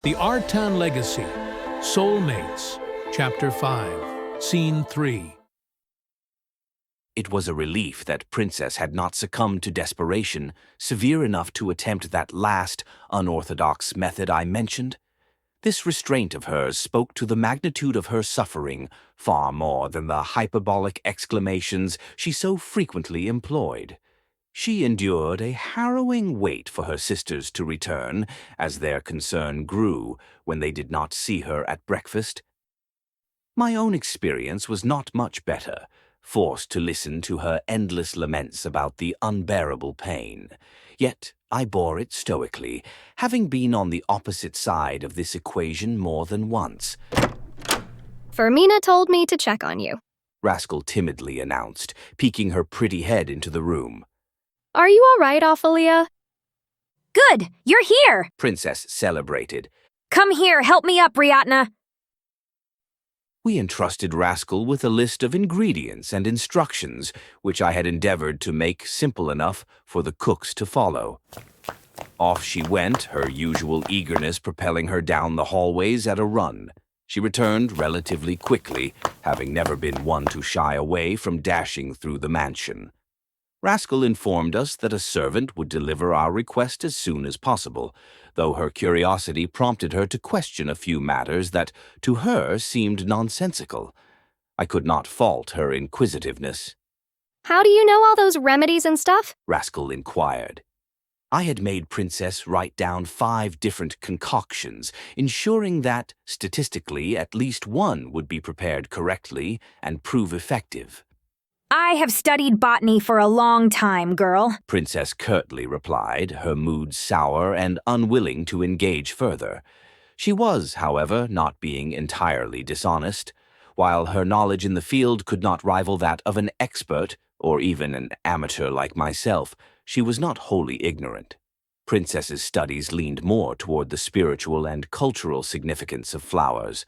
The Artan Legacy, Soulmates, Chapter 5, Scene 3. It was a relief that Princess had not succumbed to desperation severe enough to attempt that last unorthodox method I mentioned. This restraint of hers spoke to the magnitude of her suffering far more than the hyperbolic exclamations she so frequently employed. She endured a harrowing wait for her sisters to return as their concern grew when they did not see her at breakfast. My own experience was not much better, forced to listen to her endless laments about the unbearable pain. Yet I bore it stoically, having been on the opposite side of this equation more than once. Fermina told me to check on you. Rascal timidly announced, peeking her pretty head into the room. Are you all right, Aufelia? Good! You're here! Princess celebrated. Come here, help me up, Riatna! We entrusted Rascal with a list of ingredients and instructions which I had endeavored to make simple enough for the cooks to follow. Off she went, her usual eagerness propelling her down the hallways at a run. She returned relatively quickly, having never been one to shy away from dashing through the mansion. Rascal informed us that a servant would deliver our request as soon as possible, though her curiosity prompted her to question a few matters that, to her, seemed nonsensical. I could not fault her inquisitiveness. How do you know all those remedies and stuff? Rascal inquired. I had made Princess write down 5 different concoctions, ensuring that, statistically, at least one would be prepared correctly and prove effective. I have studied botany for a long time, girl. Princess curtly replied, her mood sour and unwilling to engage further. She was, however, not being entirely dishonest. While her knowledge in the field could not rival that of an expert, or even an amateur like myself, she was not wholly ignorant. Princess's studies leaned more toward the spiritual and cultural significance of flowers.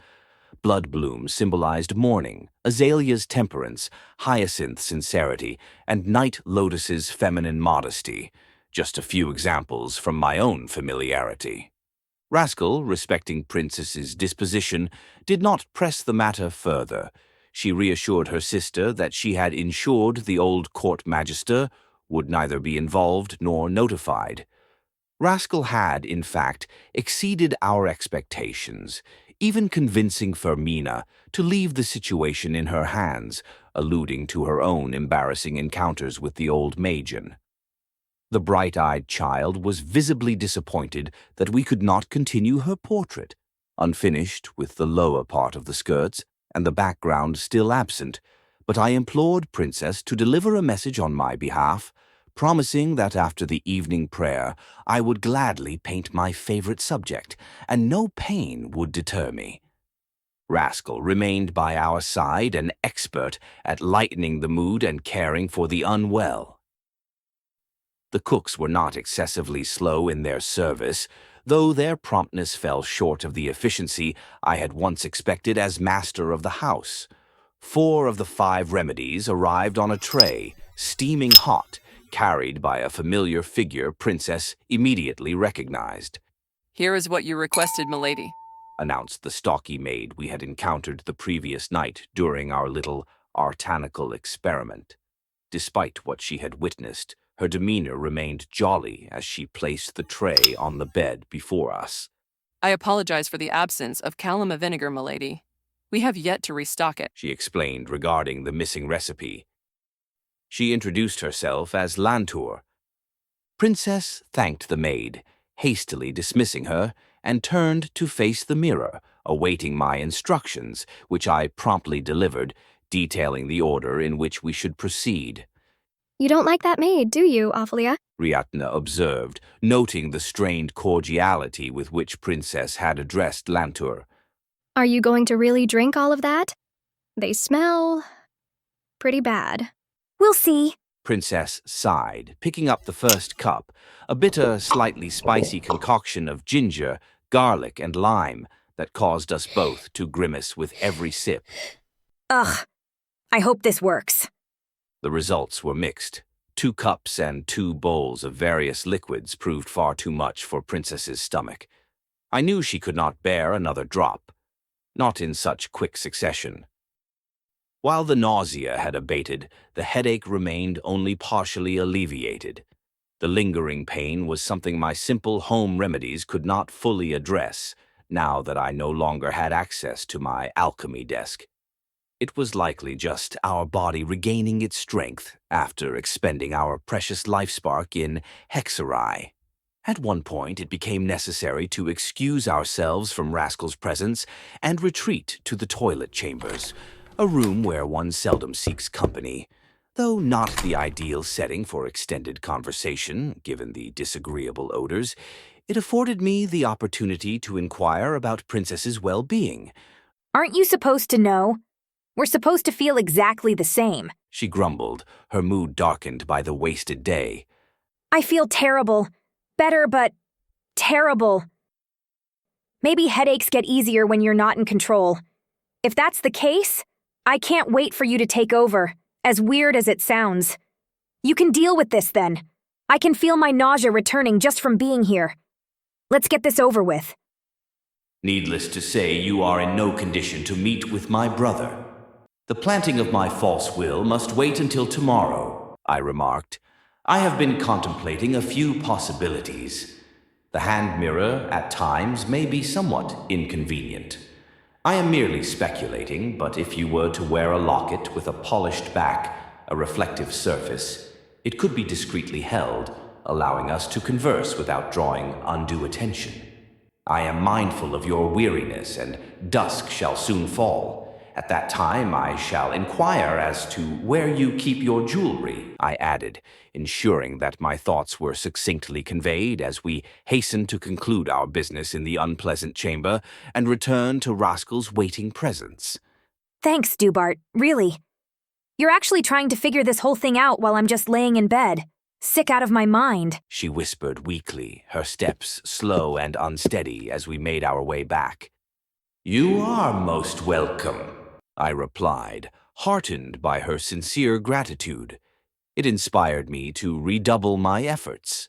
Blood bloom symbolized mourning, azalea's temperance, hyacinth sincerity, and night lotus's feminine modesty. Just a few examples from my own familiarity. Rascal, respecting Princess's disposition, did not press the matter further. She reassured her sister that she had ensured the old court magister would neither be involved nor notified. Rascal had, in fact, exceeded our expectations, even convincing Fermina to leave the situation in her hands, alluding to her own embarrassing encounters with the old Magian. The bright-eyed child was visibly disappointed that we could not continue her portrait, unfinished with the lower part of the skirts and the background still absent, but I implored Princess to deliver a message on my behalf, promising that after the evening prayer I would gladly paint my favorite subject, and no pain would deter me. Rascal remained by our side, an expert at lightening the mood and caring for the unwell. The cooks were not excessively slow in their service, though their promptness fell short of the efficiency I had once expected as master of the house. 4 of the 5 remedies arrived on a tray, steaming hot, carried by a familiar figure Princess immediately recognized. "Here is what you requested, milady," announced the stocky maid we had encountered the previous night during our little artanical experiment. Despite what she had witnessed, her demeanor remained jolly as she placed the tray on the bed before us. "I apologize for the absence of calima vinegar, milady. We have yet to restock it," she explained regarding the missing recipe. She introduced herself as Lantour. Princess thanked the maid, hastily dismissing her, and turned to face the mirror, awaiting my instructions, which I promptly delivered, detailing the order in which we should proceed. You don't like that maid, do you, Aufelia? Riatna observed, noting the strained cordiality with which Princess had addressed Lantour. Are you going to really drink all of that? They smell pretty bad. We'll see. Princess sighed, picking up the first cup, a bitter, slightly spicy concoction of ginger, garlic, and lime that caused us both to grimace with every sip. Ugh. I hope this works. The results were mixed. 2 cups and 2 bowls of various liquids proved far too much for Princess's stomach. I knew she could not bear another drop, not in such quick succession. While the nausea had abated, the headache remained only partially alleviated. The lingering pain was something my simple home remedies could not fully address, now that I no longer had access to my alchemy desk. It was likely just our body regaining its strength after expending our precious lifespark in hexerai. At one point, it became necessary to excuse ourselves from Rascal's presence and retreat to the toilet chambers, a room where one seldom seeks company. Though not the ideal setting for extended conversation, given the disagreeable odors, it afforded me the opportunity to inquire about Princess's well-being. Aren't you supposed to know? We're supposed to feel exactly the same. She grumbled, her mood darkened by the wasted day. I feel terrible. Better, but terrible. Maybe headaches get easier when you're not in control. If that's the case, I can't wait for you to take over, as weird as it sounds. You can deal with this then. I can feel my nausea returning just from being here. Let's get this over with. Needless to say, you are in no condition to meet with my brother. The planting of my false will must wait until tomorrow, I remarked. I have been contemplating a few possibilities. The hand mirror, at times, may be somewhat inconvenient. I am merely speculating, but if you were to wear a locket with a polished back, a reflective surface, it could be discreetly held, allowing us to converse without drawing undue attention. I am mindful of your weariness, and dusk shall soon fall. At that time, I shall inquire as to where you keep your jewelry, I added, ensuring that my thoughts were succinctly conveyed as we hastened to conclude our business in the unpleasant chamber and return to Rascal's waiting presence. Thanks, Dubart, really. You're actually trying to figure this whole thing out while I'm just laying in bed, sick out of my mind, she whispered weakly, her steps slow and unsteady as we made our way back. You are most welcome, I replied, heartened by her sincere gratitude. It inspired me to redouble my efforts.